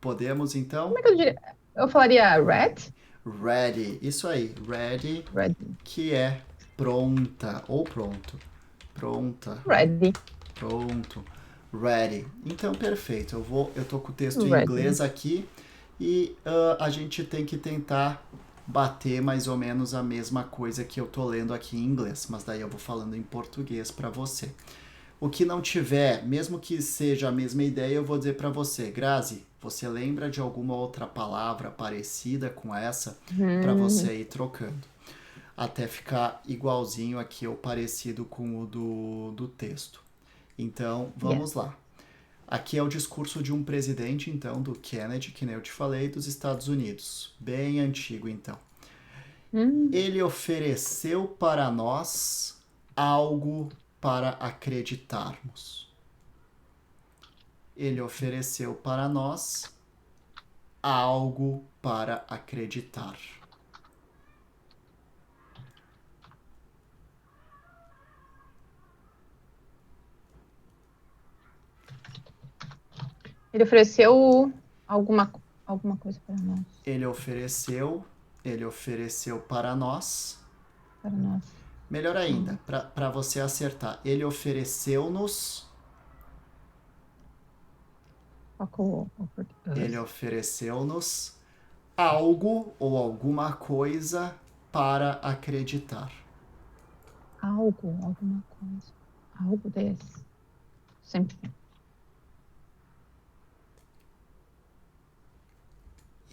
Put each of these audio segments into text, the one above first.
Podemos então? Como é que eu diria? Eu falaria red? Ready. Isso aí. Ready, Ready. que é pronta ou pronto. Pronta. Ready. Pronto. Ready. Então, perfeito. Eu tô com o texto em Ready. inglês aqui e a gente tem que tentar bater mais ou menos a mesma coisa que eu tô lendo aqui em inglês, mas daí eu vou falando em português para você. O que não tiver, mesmo que seja a mesma ideia, eu vou dizer para você, Grazi, você lembra de alguma outra palavra parecida com essa para Hum, você ir trocando, até ficar igualzinho aqui ou parecido com o do texto. Então, yes. vamos lá. Aqui é o discurso de um presidente, então, do Kennedy, que nem eu te falei, dos Estados Unidos. Bem antigo, então. Hum, Ele ofereceu para nós algo para acreditarmos. Ele ofereceu para nós algo para acreditar. ele ofereceu alguma, alguma coisa para nós. Ele ofereceu, ele ofereceu para nós. Para nós. Melhor ainda, Hum, para você acertar, ele ofereceu-nos. Ele us. ofereceu-nos algo ou alguma coisa para acreditar. Algo, alguma coisa. Algo desse. Sempre tem.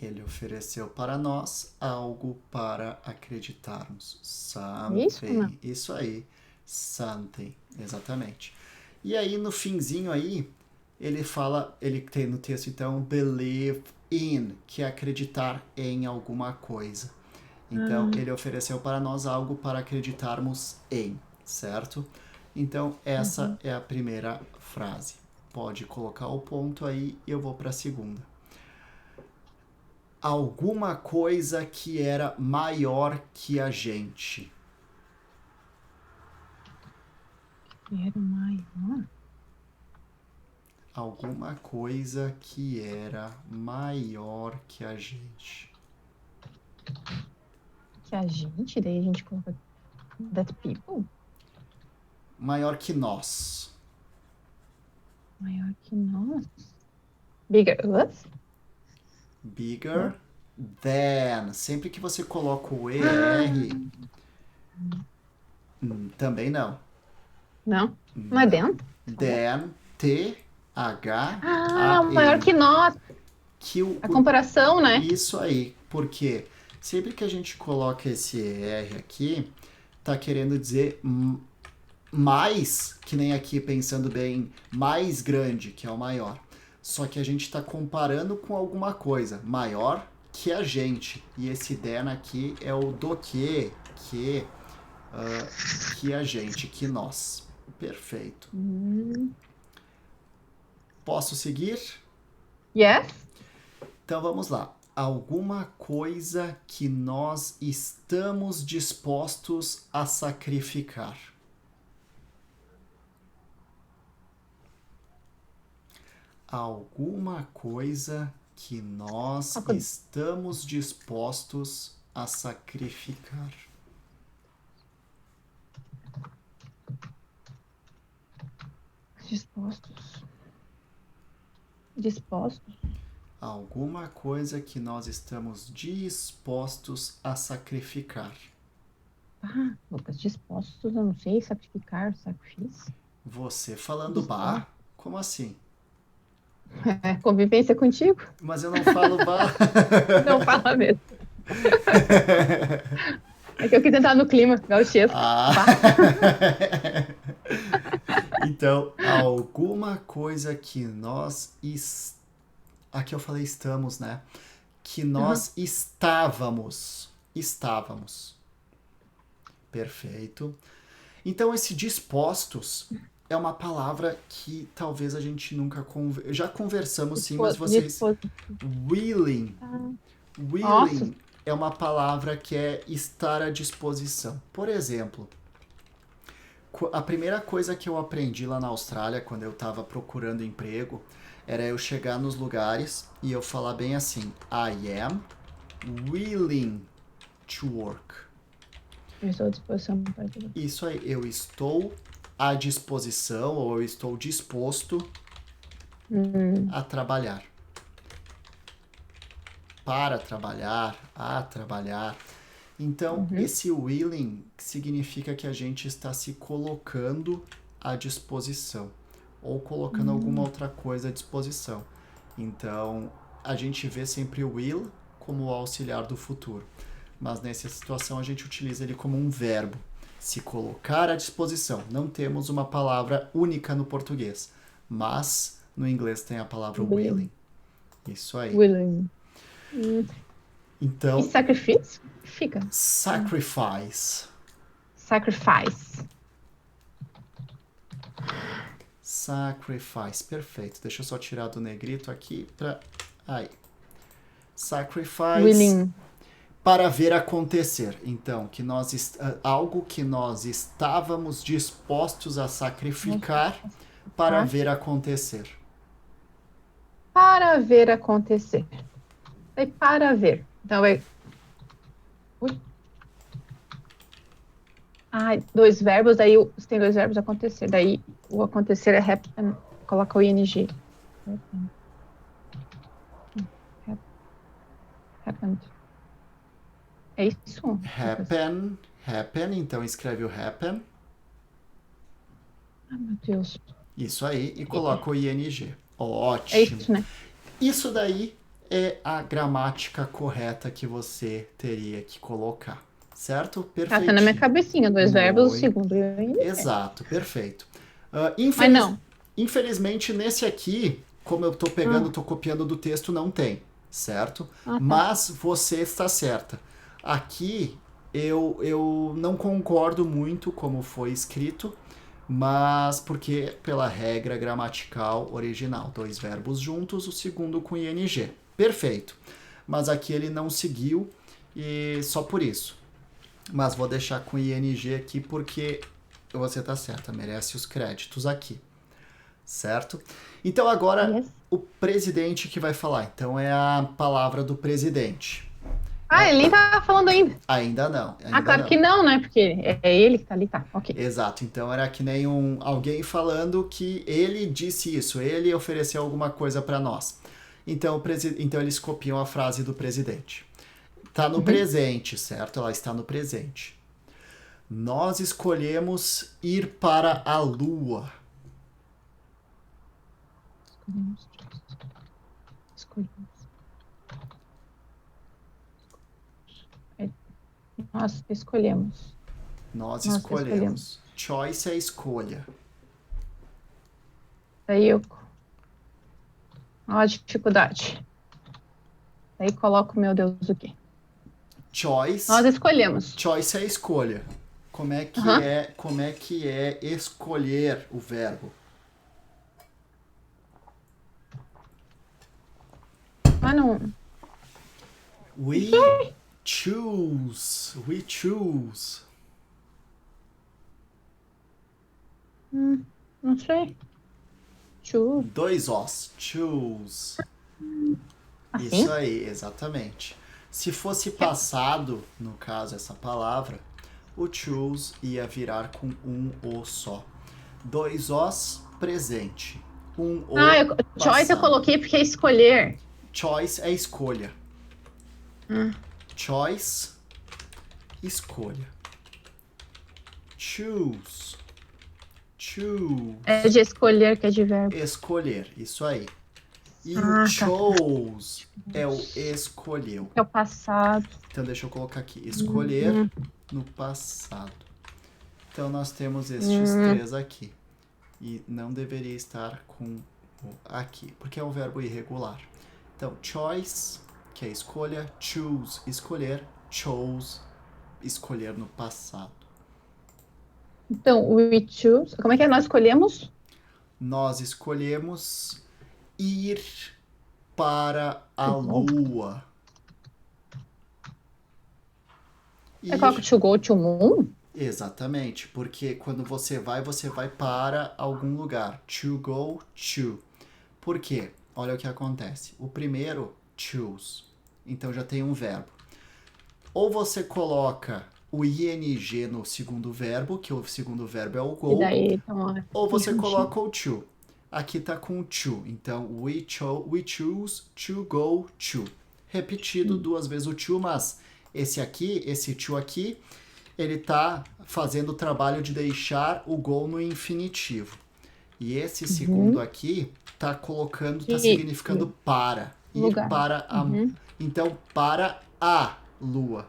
Ele ofereceu para nós algo para acreditarmos. É isso, não? Something. Isso aí. Something. Exatamente. E aí no finzinho aí, ele fala, ele tem no texto então, believe in, que é acreditar em alguma coisa. Então, Ah, ele ofereceu para nós algo para acreditarmos em, certo? Então, essa uhum. é a primeira frase. Pode colocar o ponto aí e eu vou para a segunda. Alguma coisa que era maior que a gente. Era maior Alguma coisa que era maior que a gente. que a gente, daí a gente coloca that people. Maior que nós. Maior que nós. Bigger us? Bigger What? than. Sempre que você coloca o ER, Ah, também não. não. Não é Não. dentro? Falou? Than, Ah, maior T-H-A-N. que nós. Que A comparação, né? isso aí, porque sempre que a gente coloca esse ER aqui, tá querendo dizer mais, que nem aqui pensando bem, mais grande, que é o maior. Só que a gente está comparando com alguma coisa maior que a gente. E esse than aqui é o do que a gente, que nós. Perfeito. Hum, Posso seguir? yes? Então vamos lá. Alguma coisa que nós estamos dispostos a sacrificar. Alguma coisa que nós estamos dispostos a sacrificar. Dispostos. Dispostos. Alguma coisa que nós estamos dispostos a sacrificar. Ah, Lucas, dispostos, eu não sei, sacrificar, sacrifício. Você falando Dispostos. bah? Como assim? É, convivência contigo? Mas eu não falo bah. Não fala mesmo. É que eu quis entrar no clima, gauchesco. Ah. Bah. Então, alguma coisa que nós. Aqui eu falei estamos, né? Que Uhum. nós estávamos. Estávamos. Perfeito. Então, esse dispostos é uma palavra que talvez a gente nunca. Já conversamos sim, mas vocês. Willing. Ah, nossa. Willing é uma palavra que é estar à disposição. Por exemplo, a primeira coisa que eu aprendi lá na Austrália, quando eu estava procurando emprego, era eu chegar nos lugares e eu falar bem assim: I am willing to work. Eu estou à disposição para tudo. Isso aí, eu estou à disposição ou eu estou disposto a trabalhar. Para trabalhar, a trabalhar. Então, esse willing significa que a gente está se colocando à disposição ou colocando alguma outra coisa à disposição. Então, a gente vê sempre o will como o auxiliar do futuro, mas nessa situação a gente utiliza ele como um verbo, se colocar à disposição. Não temos uma palavra única no português, mas no inglês tem a palavra willing. Isso aí. Willing. Então, E sacrifício? Fica. sacrifice. Sacrifice. Sacrifice, perfeito. Deixa eu só tirar do negrito aqui para... Aí. Sacrifice. Willing. Para ver acontecer. Então, algo que nós estávamos dispostos a sacrificar para ver acontecer. Para ver acontecer. É para ver. Então, dois verbos, daí se tem dois verbos, acontecer. Daí o acontecer é happen, coloca o ing. Happened. É isso? Happen, então escreve o happen. Ah, meu Deus. Isso aí, e coloca o ing. Ótimo. É isso, né? Isso daí é a gramática correta que você teria que colocar. Certo? Perfeito. Tá na minha cabecinha, dois verbos, o segundo e o ing. Exato, perfeito. Mas não. Infelizmente, nesse aqui, como eu tô pegando, tô copiando do texto, não tem, certo? Tá. Mas você está certa. Aqui, eu não concordo muito como foi escrito, mas porque pela regra gramatical original, dois verbos juntos, o segundo com ing. Perfeito. Mas aqui ele não seguiu e só por isso. Mas vou deixar com ing aqui porque você tá certa, merece os créditos aqui. Certo? Então agora o presidente que vai falar. Então é a palavra do presidente. Ele nem tava falando ainda. Ainda não. Claro que não, né? Porque é ele que tá ali, tá. Ok. Exato. Então era que nem alguém falando que ele disse isso, ele ofereceu alguma coisa para nós. Então eles copiam a frase do presidente. Tá no presente, certo? Ela está no presente. Nós escolhemos ir para a Lua. Nós escolhemos. Nós escolhemos. Choice é escolha. Daí Olha a dificuldade. Daí coloco, meu Deus, o quê? Choice. Nós escolhemos. Choice é escolha. Como é que é escolher o verbo? Não. We choose. We choose. Não sei. Choose. Dois Os. Choose. Assim? Isso aí, exatamente. Se fosse passado, no caso, essa palavra, o choose ia virar com um O só. Dois Os, presente. Um O, choice eu coloquei porque é escolher. Choice é escolha. Choice, escolha. Choose. Choose. É de escolher, que é de verbo. Escolher, isso aí. E o chose é o escolheu. É o passado. Então deixa eu colocar aqui. Escolher no passado. Então nós temos estes três aqui. E não deveria estar com o aqui, porque é um verbo irregular. Então, choice, que é escolha. Choose, escolher. Chose, escolher no passado. Então, we choose. Como é que é? Nós escolhemos? Nós escolhemos ir para a Lua. É coloca to go to moon? Exatamente, porque quando você vai para algum lugar. To go to. Por quê? olha o que acontece. O primeiro, choose. Então já tem um verbo. Ou você coloca o ing no segundo verbo, que o segundo verbo é o E go, daí, então, ou você juntinho. coloca o to. Aqui tá com o to. Então, we choose to go to. Repetido duas vezes o to, mas esse aqui, esse to aqui, ele tá fazendo o trabalho de deixar o go no infinitivo. E esse segundo aqui tá colocando, tá significando para. Ir Lugar. para a. Então, para a lua.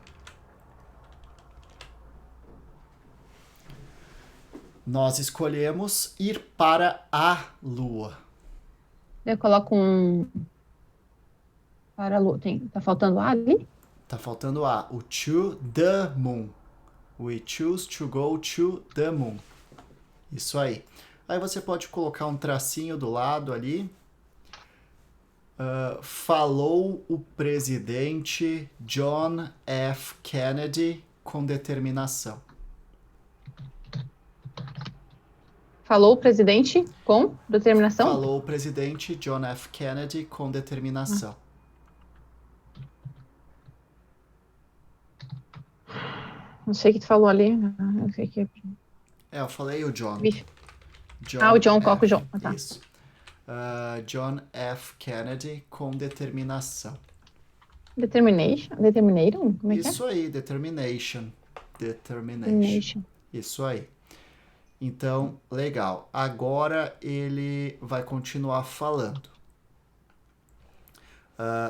Nós escolhemos ir para a lua. Eu coloco um para a lua. Tá faltando A ali? Tá faltando a. O to the moon. We choose to go to the moon. Isso aí. Aí você pode colocar um tracinho do lado ali. Falou o presidente John F. Kennedy com determinação. Falou o presidente com determinação? Falou o presidente John F. Kennedy com determinação. Não sei o que tu falou ali. Não sei o que. Eu falei o John. O John, coloca o John. Tá. Isso. John F. Kennedy com determinação. Determinaram? Como é que é? Isso aí, determination. Isso aí. Então, legal. Agora ele vai continuar falando.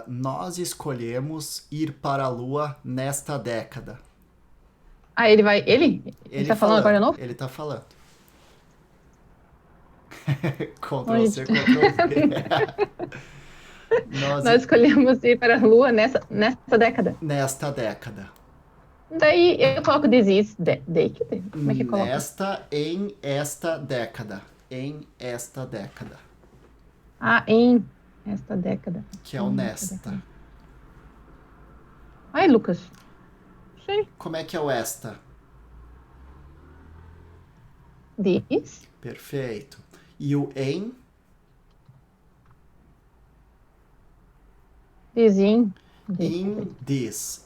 Nós escolhemos ir para a Lua nesta década. Ele vai. Ele tá falando agora de novo? Ele tá falando. Ctrl C, Ctrl V. Nós escolhemos ir para a Lua nessa década. Nesta década. Daí eu coloco this decade? Como é que coloca? Em esta década. Em esta década. Em esta década. Que é o nesta. Ai, Lucas. Sei. Como é que é o esta? This. Perfeito. E o em? In this,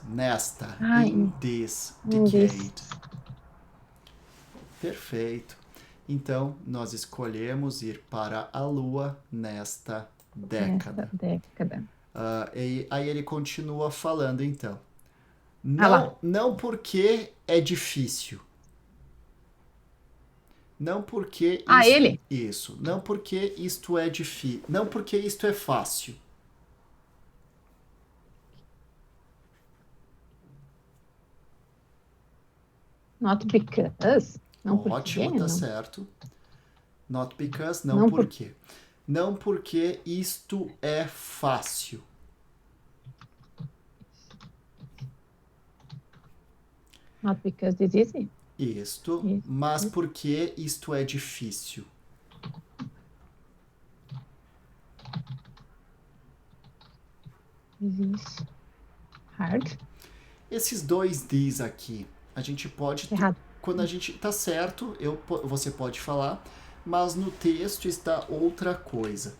nesta, in this decade. Perfeito. Então, nós escolhemos ir para a Lua nesta década. Aí ele continua falando, então. Não porque é difícil. Não porque ele? Isso. Não porque isto é difícil. Não porque isto é fácil. Not because. Não Ótimo, porque, tá não. certo. Not because, não porque. Não porque isto é fácil. Not because it's easy. Isto, mas porque isto é difícil. Is hard. Esses dois this aqui, a gente pode... Errado. Quando a gente... Tá certo, você pode falar, mas no texto está outra coisa.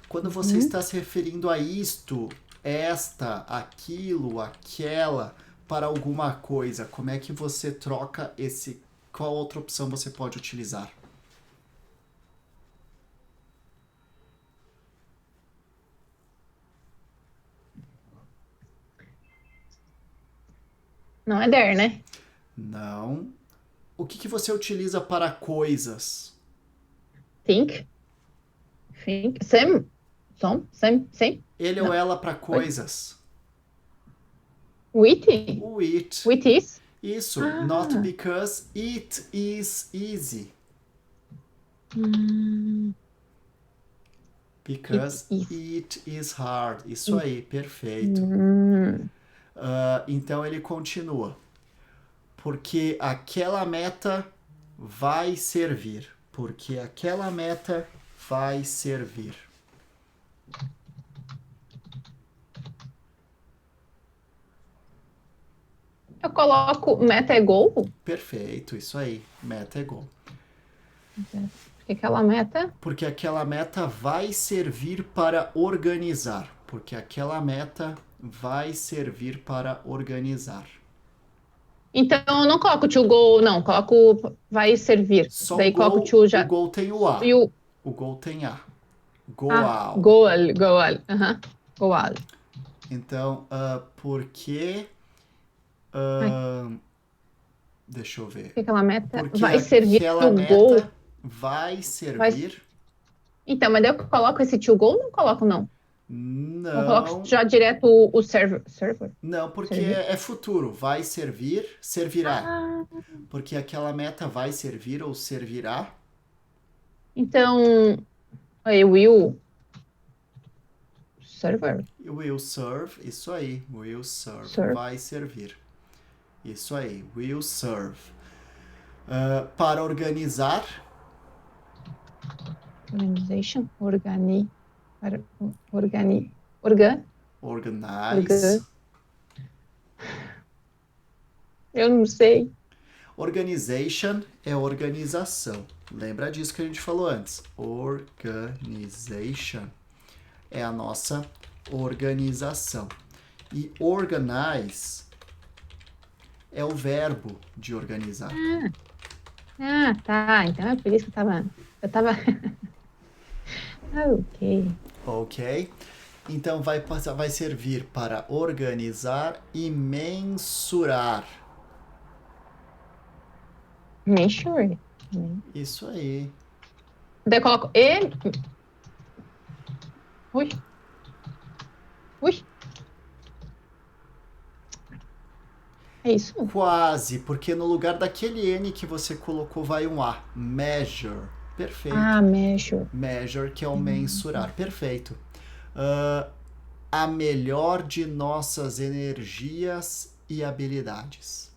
Quando você está se referindo a isto, esta, aquilo, aquela, para alguma coisa, como é que você troca esse... Qual outra opção você pode utilizar? Não é there, né? Não. O que você utiliza para coisas? Think. Same. Ele ou ela para coisas? With. With is. Isso. Not because it is easy. Because it is hard. Isso aí, perfeito. Então ele continua. Porque aquela meta vai servir. Porque aquela meta vai servir. Eu coloco meta é goal? Perfeito, isso aí. Meta é goal. Porque aquela meta. Porque aquela meta vai servir para organizar. Porque aquela meta vai servir para organizar. Então eu não coloco to go, não. Coloco vai servir. Só Daí coloco to o já. goal tem o A. E o. O goal tem A. Goal. Goal, goal. Aham. Goal. Então, por que... Ai, deixa eu ver. porque aquela meta Porque vai servir aquela to go. meta vai Vai... servir... Então, mas daí eu coloco esse to go ou não coloco, não? Eu coloco Não, já direto o server. Server? não, porque Servir? é futuro. Vai servir, servirá. Ah, Porque aquela meta vai servir ou servirá. então, aí, will server? Will serve, isso aí. Will serve, Serve. vai servir. Isso aí, will serve. Para organizar, Organization. Organ. organize. Eu não sei. Organization é organização. Lembra disso que a gente falou antes. Organization é a nossa organização. E organize é o verbo de organizar. Ah, tá. Então é por isso que eu tava. Ah, ok. Ok? Então vai servir para organizar e mensurar. Measure. Isso aí. Daí eu coloco e. Ui. Ui. É isso? Quase, porque no lugar daquele N que você colocou vai um A. Measure. Perfeito. Ah, measure. Measure, que é o mensurar. Perfeito. A melhor de nossas energias e habilidades.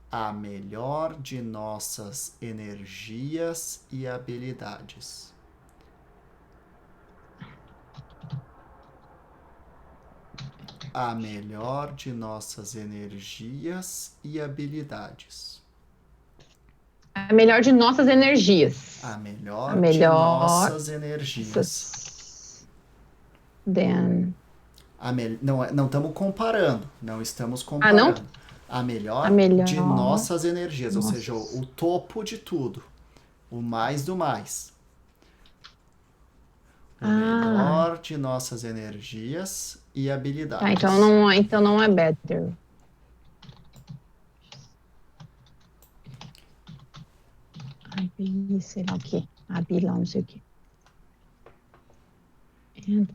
A melhor de nossas energias e habilidades. A melhor de nossas energias e habilidades. A melhor de nossas energias. A melhor, A melhor de nossas energias. Then. Não estamos comparando. Não estamos comparando. não? A melhor, A melhor de nossas energias. Ou Nossa. seja, o topo de tudo. O mais do mais. O melhor de nossas energias e habilidades. Tá, então não é better. Sei lá o quê. Não sei o quê.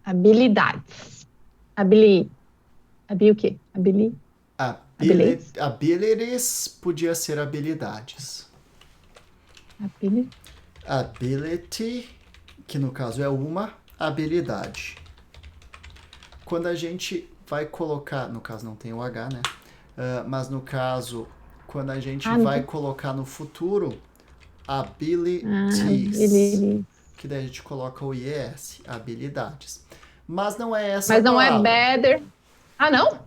Habilidades. O quê? Abilities podia ser habilidades. Ability, que no caso é uma habilidade. Quando a gente vai colocar, no caso não tem o H, né? Mas no caso, quando a gente vai colocar no futuro, abilities. Que daí a gente coloca o IES, habilidades. Mas não é essa Mas não palavra. é better. Ah, não?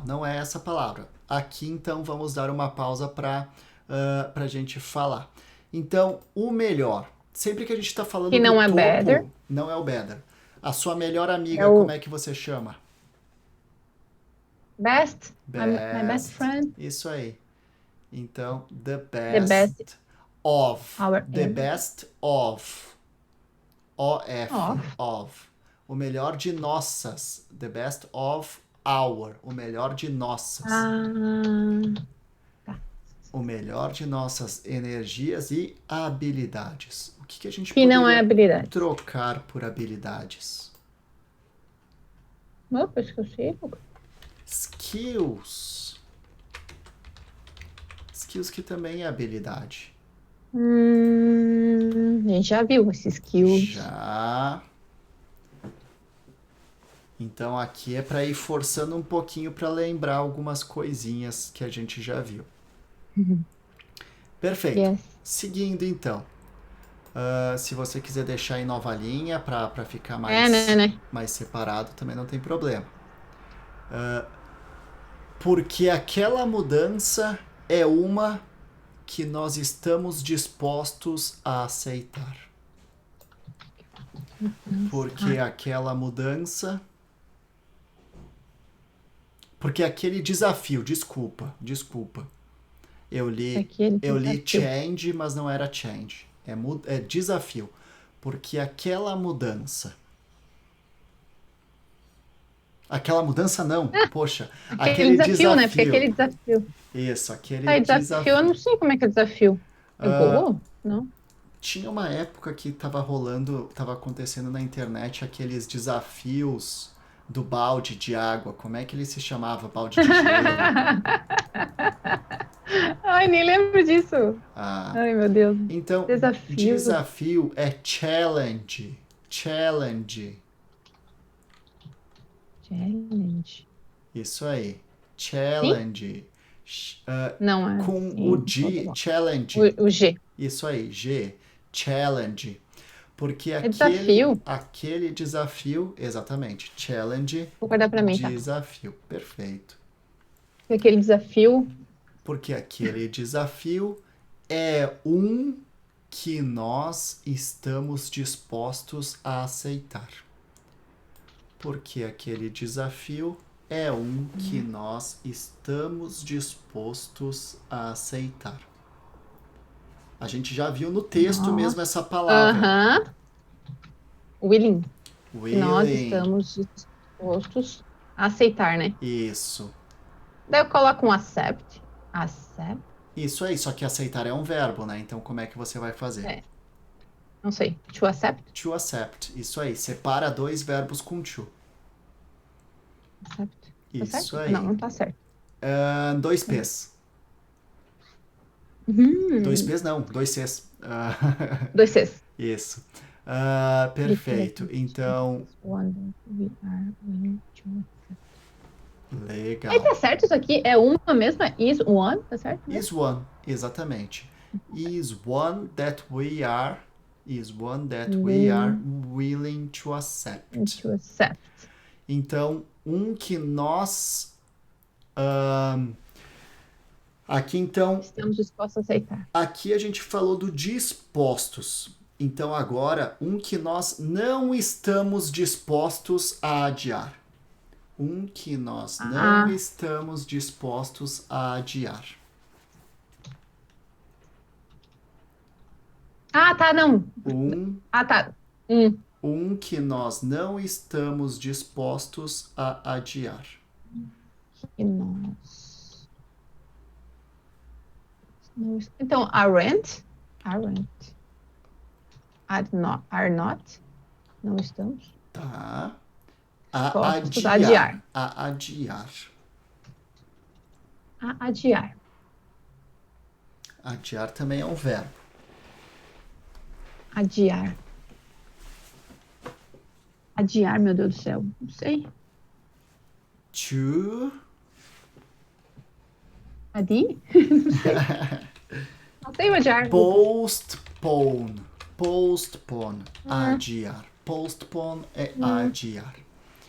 Não é essa palavra. Aqui, então, vamos dar uma pausa para a gente falar. Então, o melhor. Sempre que a gente está falando que não do é topo, better. não é o better. A sua melhor amiga, como é que você chama? Best. My best friend. Isso aí. Então, the The best of. Our The best of. Of. O melhor de nossas. The best of our. O melhor de nossas. Tá. O melhor de nossas energias e habilidades. O que a gente Que poderia não é habilidade. trocar por habilidades? Opa, esqueci. Skills. Skills que também é habilidade. A gente já viu esses skills. Já. Então aqui é para ir forçando um pouquinho para lembrar algumas coisinhas que a gente já viu. Perfeito. Yes. Seguindo então. Se você quiser deixar em nova linha para ficar mais, mais separado, também não tem problema. Porque aquela mudança é uma que nós estamos dispostos a aceitar. Porque aquela mudança. Porque aquele desafio, desculpa. Eu li Aquele desafio. change, mas não era change. É desafio. Porque aquela mudança. Aquela mudança não, poxa. Aquele desafio, né? Porque aquele desafio. Isso, aquele Tá, e desafio, eu não sei como é que é desafio. É gol? Não. Tinha uma época que tava acontecendo na internet aqueles desafios do balde de água. Como é que ele se chamava? Balde de gelo. Ai, nem lembro disso. Ah, Ai, meu Deus. então, Desafio. desafio é challenge. Challenge. Challenge. Isso aí. Sim? Challenge. Não é Com assim. o G, challenge. O G. Isso aí, G. Challenge. Porque É desafio. aquele desafio, exatamente, challenge, Vou guardar pra mim, tá? desafio, perfeito. Aquele desafio. Porque aquele desafio é um que nós estamos dispostos a aceitar. Porque aquele desafio é um que nós estamos dispostos a aceitar. A gente já viu no texto mesmo essa palavra. Aham. Willing. Que nós Willing. estamos dispostos a aceitar, né? Isso. Daí eu coloco um accept. Accept. Isso aí, só que aceitar é um verbo, né? Então como é que você vai fazer? É. Não sei. To accept? To accept. Isso aí, separa dois verbos com to. Accept. Tá Isso certo? aí. Não tá certo. Dois P's. Uhum. Dois P's não, dois C's. Dois Cs. Isso. Perfeito. Então, legal. Aí tá certo isso aqui? É uma mesma? Is one? Tá certo? Is one, exatamente. Is one that we are willing to accept. To accept. Então, um que nós aqui então estamos dispostos a aceitar. Aqui a gente falou do dispostos. Então agora um que nós não estamos dispostos a adiar. Um que nós não estamos dispostos a adiar. Ah, tá, não. Tá. Um que nós não estamos dispostos a adiar. Que nós. Então, aren't. Are not. Não estamos. Tá. Adiar. Adiar. Adiar. Adiar também é um verbo. Adiar. Adiar, meu Deus do céu. Não sei. To. Adi? Não sei. Não sei o adiar. Postpone. Adiar. Postpone é adiar.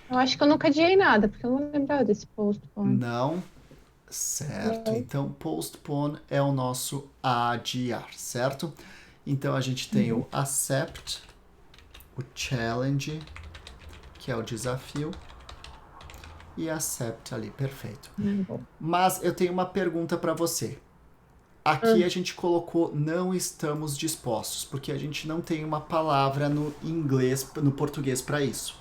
Eu acho que eu nunca adiei nada, porque eu não lembrava desse postpone. Não. Certo. Então, postpone é o nosso adiar, certo? Então, a gente tem o accept, o challenge, que é o desafio, e accept ali, perfeito. Mas eu tenho uma pergunta para você. Aqui a gente colocou não estamos dispostos, porque a gente não tem uma palavra no inglês, no português para isso.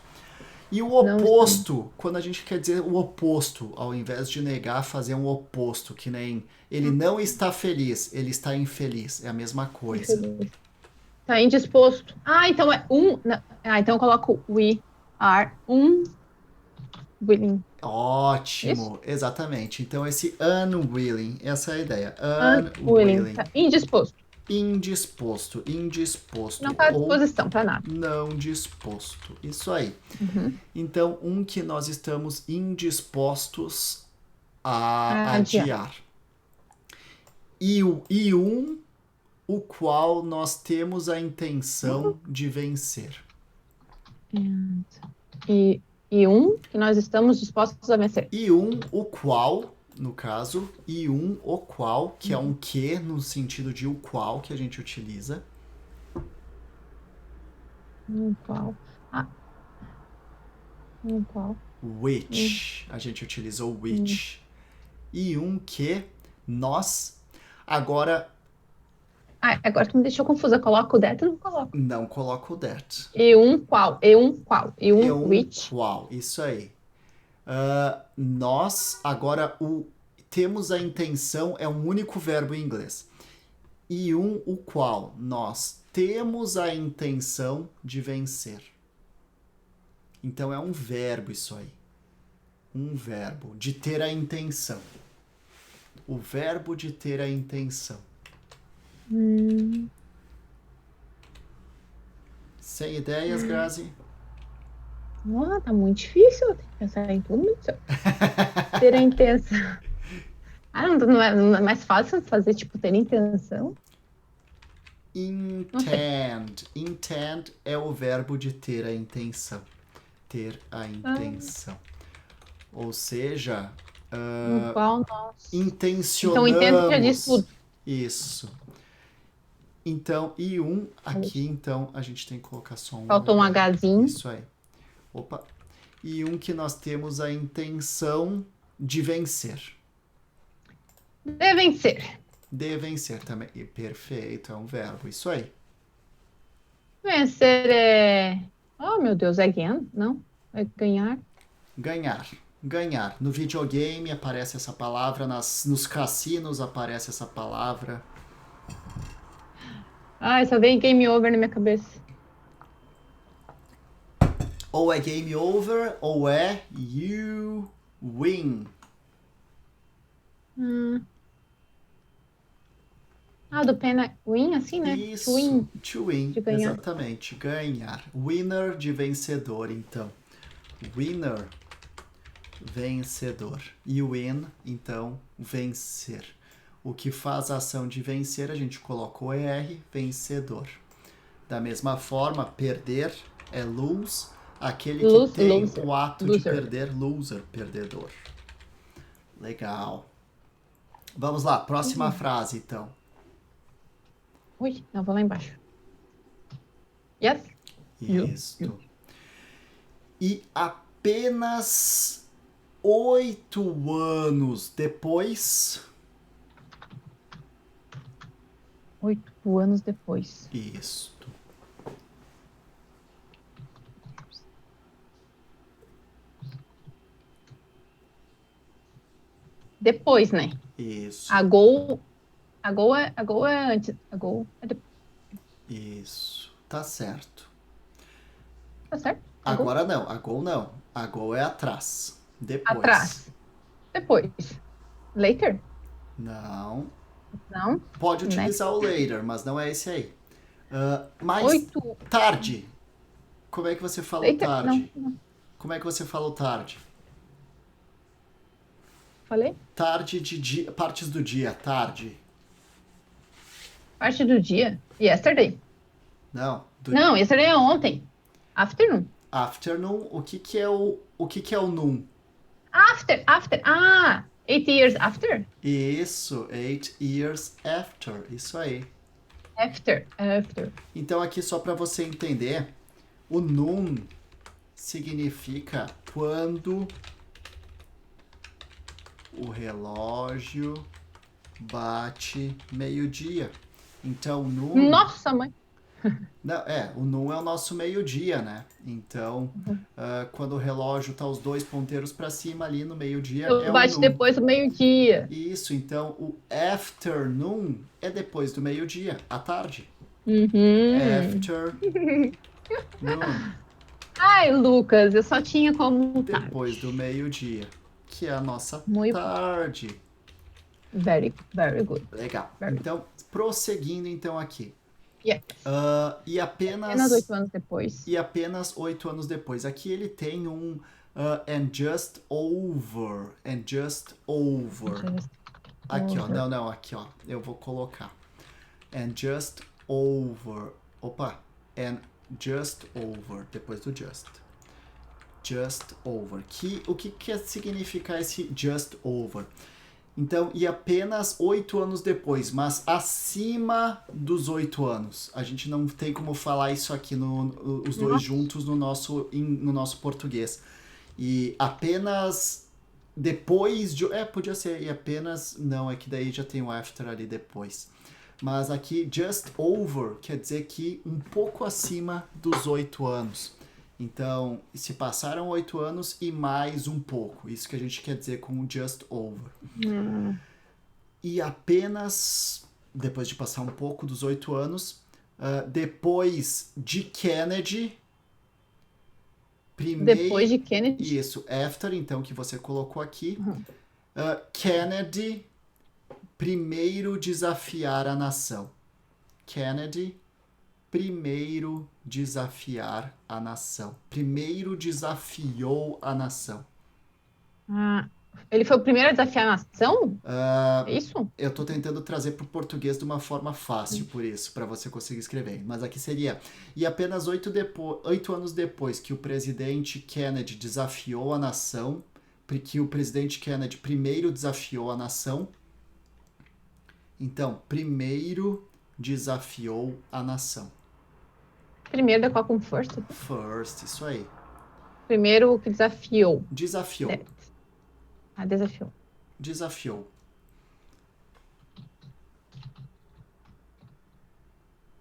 E o oposto, quando a gente quer dizer o oposto, ao invés de negar, fazer um oposto, que nem ele não está feliz, ele está infeliz, é a mesma coisa. Está indisposto. Então é então eu coloco we are unwilling. Ótimo, exatamente. Então esse unwilling, essa é a ideia. Unwilling. Tá indisposto. Indisposto. Não está à disposição para nada. Não disposto. Isso aí. Então, um que nós estamos indispostos a adiar. E um, o qual nós temos a intenção de vencer. E um que nós estamos dispostos a vencer. E um, o qual, no caso, e um, o qual, que é um que no sentido de o qual que a gente utiliza. Qual? Ah, qual? Which. A gente utilizou Hum. which. E um que nós. Agora, Ah, agora tu me deixou confusa. Coloco o that ou não coloco? não coloco o that. Qual? Qual? É um Which? qual. Isso aí. Nós, agora, temos a intenção, é um único verbo em inglês. E o qual. Nós temos a intenção de vencer. Então é um verbo isso aí. Um verbo de ter a intenção. O verbo de ter a intenção. Hum. Sem ideias, Grazi? Tá muito difícil. Tem que pensar em tudo isso. Ter a intenção. Ah, não é mais fácil fazer, tipo, ter intenção? Não sei. Intend. Intend é o verbo de ter a intenção. Ter a intenção. Ou seja, No qual nós. Então, entendo que já diz intencionamos. tudo. Isso. Então, aqui, então, a gente tem que colocar só um Faltou um H. Hzinho. Isso aí. Opa. E que nós temos a intenção de vencer. Devem ser. De vencer também. E perfeito, é um verbo. Isso aí. Vencer é. Oh, meu Deus, é again? Não? É ganhar? Ganhar. Ganhar. No videogame aparece essa palavra, nos cassinos aparece essa palavra. Só vem game over na minha cabeça. Ou é game over, ou é you win. Do pena win, assim, né? Isso, to win, de ganhar. exatamente, ganhar. Winner de vencedor, então. Winner, vencedor. E win, então, vencer. O que faz a ação de vencer, a gente coloca o ER, vencedor. Da mesma forma, perder é lose, aquele que tem Loser. o ato Loser. de perder, loser, perdedor. Legal. Vamos lá, próxima frase, então. Ui, não, vou lá embaixo. Yes? Isto. E apenas 8 anos depois. 8 anos depois. Isto. Depois, né? Isso. A go é antes. A go é depois. Isso. Tá certo. Tá certo? Agora não. A go não. A go é atrás. Depois. Atrás. Depois. Later? Não. Não? Pode utilizar o later, mas não é esse aí. Mais 8. tarde. Como é que você fala Later? tarde? Não. Como é que você fala tarde? Falei? Tarde de dia. Partes do dia. Tarde. Parte do dia. Yesterday. Não. Não, yesterday é ontem. Afternoon. Afternoon. O que que é o noon? After. 8 years after? Isso, 8 years after. Isso aí. After. Então aqui só para você entender, o noon significa quando o relógio bate meio-dia. Então, noon... Nossa, mãe. Não, o noon é o nosso meio-dia, né? Então, quando o relógio tá os 2 ponteiros para cima ali no meio-dia, é o Bate noon. depois do meio-dia. Isso, então o afternoon é depois do meio-dia, à tarde. Afternoon. Ai, Lucas, eu só tinha como Depois do tarde. meio-dia, que é a nossa Muito tarde. very, very good. Legal. Very Então, prosseguindo então aqui. Yes. E Apenas 8 anos depois. E apenas 8 anos depois. Aqui ele tem um and just over. And just over. Aqui, ó. Não, aqui, ó. Eu vou colocar. And just over. Opa. And just over. Depois do just. Just over. O que quer significar esse just over? Então, e apenas 8 anos depois, mas acima dos 8 anos. A gente não tem como falar isso aqui, os dois Nossa. juntos no nosso português. E apenas depois de. Podia ser. E apenas. Não, é que daí já tem o after ali depois. Mas aqui, just over quer dizer que um pouco acima dos 8 anos. Então, se passaram 8 anos e mais um pouco. Isso que a gente quer dizer com o just over. E apenas depois de passar um pouco dos 8 anos, depois de Kennedy, Depois de Kennedy. Isso, after, então, que você colocou aqui. Kennedy, primeiro desafiar a nação. Kennedy, primeiro desafiar a nação. Primeiro desafiou a nação. Ele foi o primeiro a desafiar a nação? É isso? Eu tô tentando trazer pro português de uma forma fácil, por isso, para você conseguir escrever. Mas aqui seria: e apenas 8 anos depois que o presidente Kennedy desafiou a nação, que o presidente Kennedy primeiro desafiou a nação. Então, primeiro desafiou a nação. Primeiro da qual com first? First, isso aí. Primeiro que desafiou. Desafiou. Desafiou. Desafiou.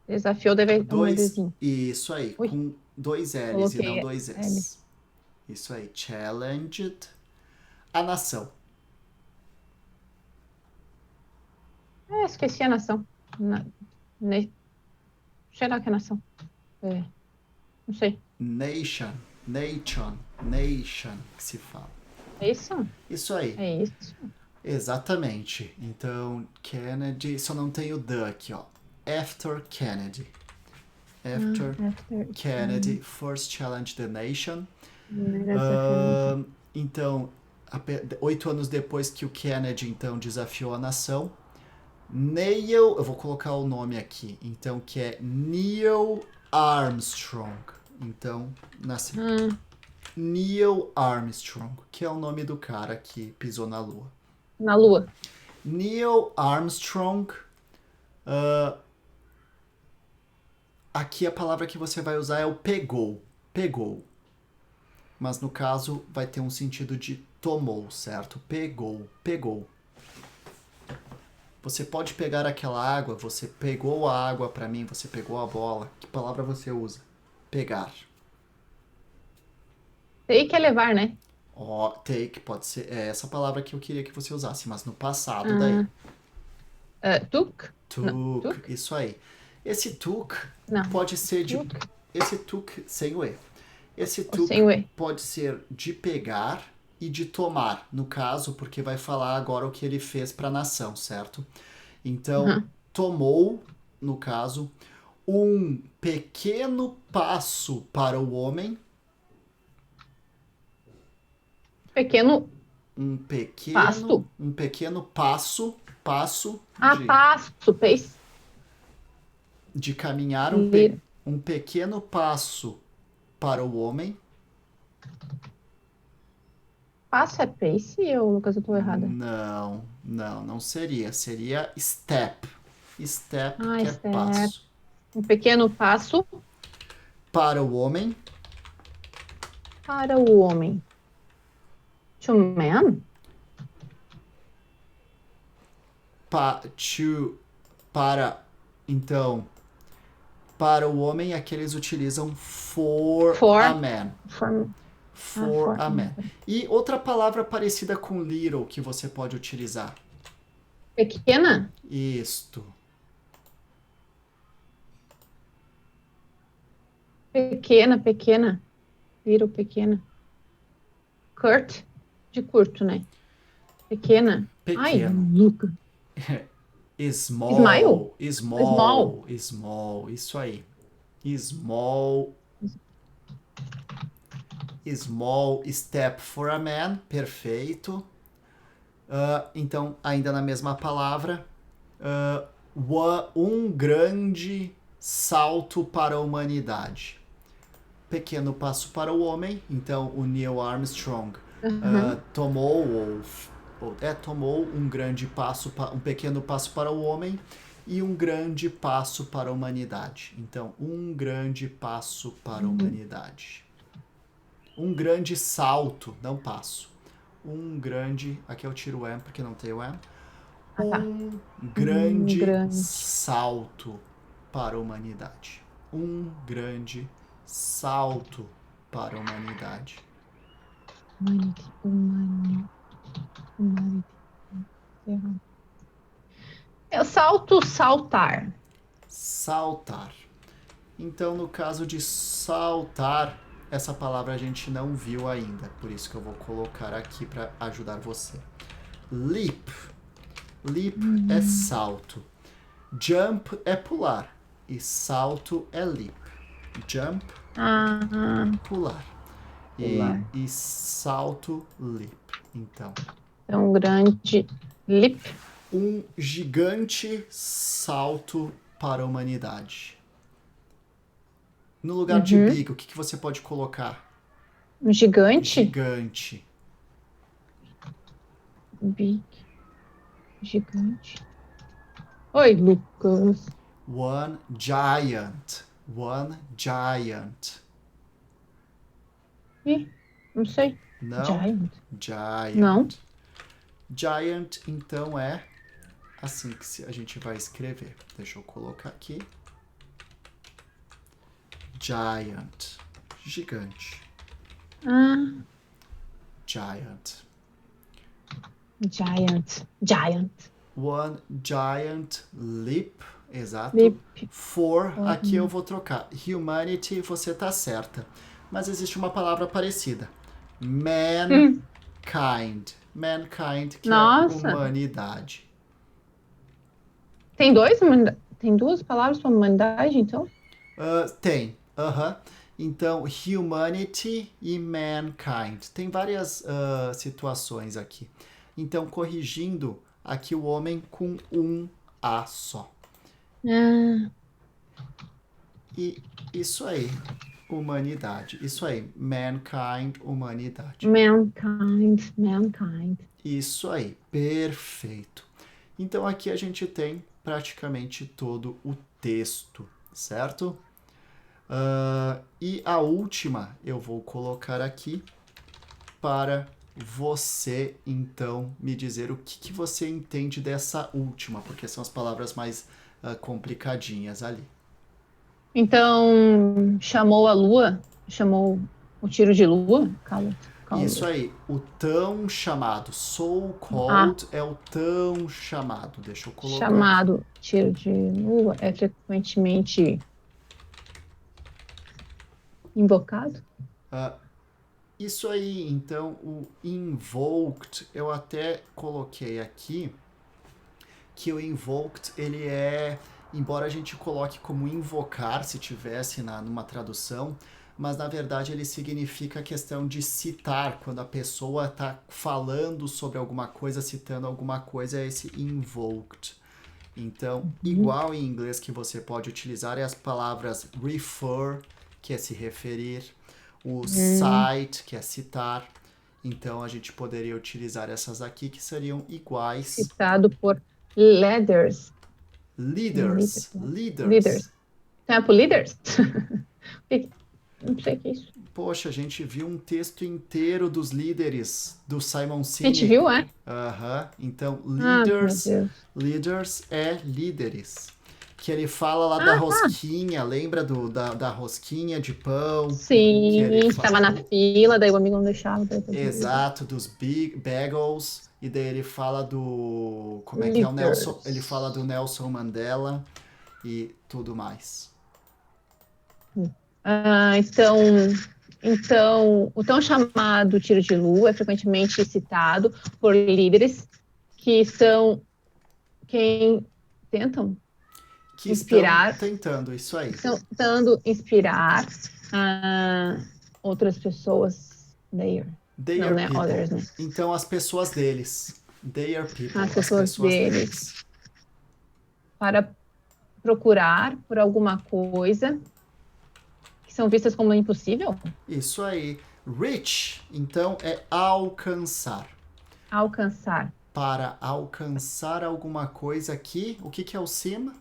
Desafiou deve ter um Lzinho. Isso aí, com 2 L's Coloquei e não 2 S. Isso aí, challenged a nação. Esqueci a nação. Sei lá que é nação. Não sei. Nation, que se fala. É isso? Isso aí. É isso. Exatamente. Então, Kennedy, só não tem o the aqui, ó. After Kennedy. After Kennedy first challenged the nation. Então, 8 anos depois que o Kennedy, então, desafiou a nação, Neil, eu vou colocar o nome aqui, então, que é Neil Armstrong. Então, nasceu. Neil Armstrong, que é o nome do cara que pisou na Lua. Na Lua. Neil Armstrong. Aqui a palavra que você vai usar é o pegou. Pegou. Mas no caso vai ter um sentido de tomou, certo? Pegou. Pegou. Você pode pegar aquela água, você pegou a água pra mim, você pegou a bola. Que palavra você usa? Pegar. Take é levar, né? Take pode ser. É essa palavra que eu queria que você usasse, mas no passado daí. Took? Took, isso aí. Esse took pode ser de. Esse took sem o E. Esse took pode ser de pegar e de tomar, no caso, porque vai falar agora o que ele fez para a nação, certo? Então, tomou, no caso, um pequeno passo para o homem. Um pequeno passo. Passo. Pace. De caminhar um pequeno passo para o homem. Passo é pace ou, Lucas, eu tô errada? Não seria. Seria step. Step, que step. é passo. Um pequeno passo. Para o homem. Para o homem. To man? Então, para o homem, aqui eles utilizam for a man. For a man. E outra palavra parecida com little que você pode utilizar. Pequena? Isto. Pequena. Little, pequena. Curt, de curto, né? Pequena. Ai, Luca. Small. Isso aí. Small step for a man. Perfeito. Então, ainda na mesma palavra. Um grande salto para a humanidade. Pequeno passo para o homem. Então, o Neil Armstrong tomou ou tomou um grande passo, um pequeno passo para o homem e um grande passo para a humanidade. Então, um grande passo para a humanidade. Um grande salto, não passo. Um grande, aqui eu tiro o M porque não tem o M. Um grande salto para a humanidade. Um grande salto para a humanidade. Eu salto, saltar. Saltar. Então, no caso de saltar, essa palavra a gente não viu ainda. Por isso que eu vou colocar aqui para ajudar você. Leap. Leap é salto. Jump é pular. E salto é leap. Jump, pular. E salto, leap. Então, um grande leap. Um gigante salto para a humanidade. No lugar de big, o que você pode colocar? Um gigante? Gigante. Big. Gigante. Oi, Lucas. One giant. One giant. Ih, não sei. Não? Giant. Giant. Não. Giant, então, é assim que a gente vai escrever. Deixa eu colocar aqui. Giant. Gigante. Giant. Giant. One giant leap. Exato. Leap. For, aqui eu vou trocar. Humanity, você tá certa. Mas existe uma palavra parecida. Mankind. Mankind, que Nossa. é humanidade. Tem duas palavras para humanidade, então? Tem. Então, humanity e mankind. Tem várias situações aqui. Então, corrigindo, aqui o homem com um A só. E isso aí, humanidade. Isso aí, mankind, humanidade. Mankind. Isso aí, perfeito. Então, aqui a gente tem praticamente todo o texto, certo? E a última eu vou colocar aqui para você, então, me dizer o que você entende dessa última, porque são as palavras mais complicadinhas ali. Então, chamou a lua? Chamou o tiro de lua? Calma. Isso aí, o tão chamado, so-called é o tão chamado. Deixa eu colocar. Chamado tiro de lua é frequentemente invocado? Isso aí, então, o invoked, eu até coloquei aqui que o invoked, ele é, embora a gente coloque como invocar, se tivesse numa tradução, mas na verdade ele significa a questão de citar, quando a pessoa está falando sobre alguma coisa, citando alguma coisa, é esse invoked. Então, igual em inglês que você pode utilizar é as palavras refer, que é se referir, o cite, que é citar. Então, a gente poderia utilizar essas aqui que seriam iguais. Citado por leaders. Leaders. Tempo leaders? Não sei o que é isso. Poxa, a gente viu um texto inteiro dos líderes do Simon Sinek. A gente viu, é? Então, leaders é líderes. Que ele fala lá da rosquinha, lembra da rosquinha de pão? Sim, estava na fila, daí o amigo não deixava. Exato, dos bagels. E daí ele fala do... Como é que é o Nelson? Ele fala do Nelson Mandela e tudo mais. Então, o tão chamado tiro de lua é frequentemente citado por líderes que são quem tentam inspirar. Estão tentando, isso aí. Estão tentando inspirar outras pessoas. Their people. Others, né? Então, as pessoas deles. Their people. As pessoas deles. Para procurar por alguma coisa que são vistas como impossível? Isso aí. Reach, então, é alcançar. Alcançar. Para alcançar alguma coisa aqui, o que é o sim?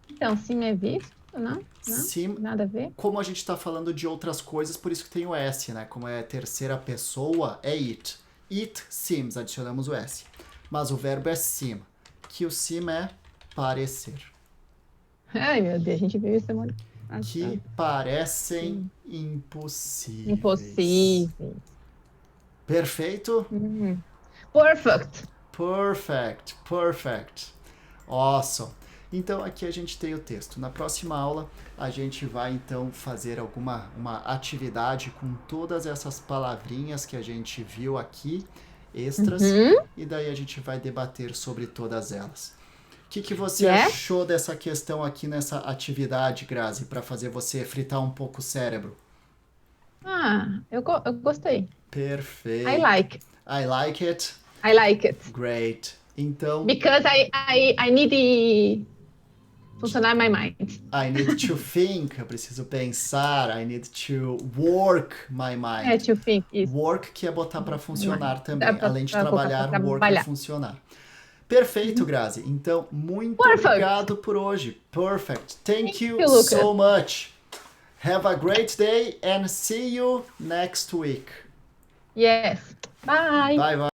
Então, sim é visto, não? Não? Sim, Nada a ver? como a gente está falando de outras coisas, por isso que tem o S, né? Como é terceira pessoa, é it. It seems, adicionamos o S. Mas o verbo é seem, que o seem é parecer. Ai, meu Deus, a gente viu isso semana Que passada. parecem Sim. impossíveis. Impossível. Perfeito? Perfect. Perfect, perfect. Awesome. Então aqui a gente tem o texto. Na próxima aula a gente vai então fazer uma atividade com todas essas palavrinhas que a gente viu aqui, extras, e daí a gente vai debater sobre todas elas. O que você achou dessa questão aqui nessa atividade, Grazi, para fazer você fritar um pouco o cérebro? Eu gostei. Perfeito. I like. I like it. I like it. Great. Então, Because I need funcionar my mind. I need to think, eu preciso pensar, I need to work my mind. To think, isso. Work que é botar para funcionar também, Pra além de trabalhar, work é trabalhar. funcionar. Perfeito, Grazi. Então, muito obrigado por hoje. Perfect. Thank you so much. Have a great day and see you next week. Yes. Bye. Bye bye.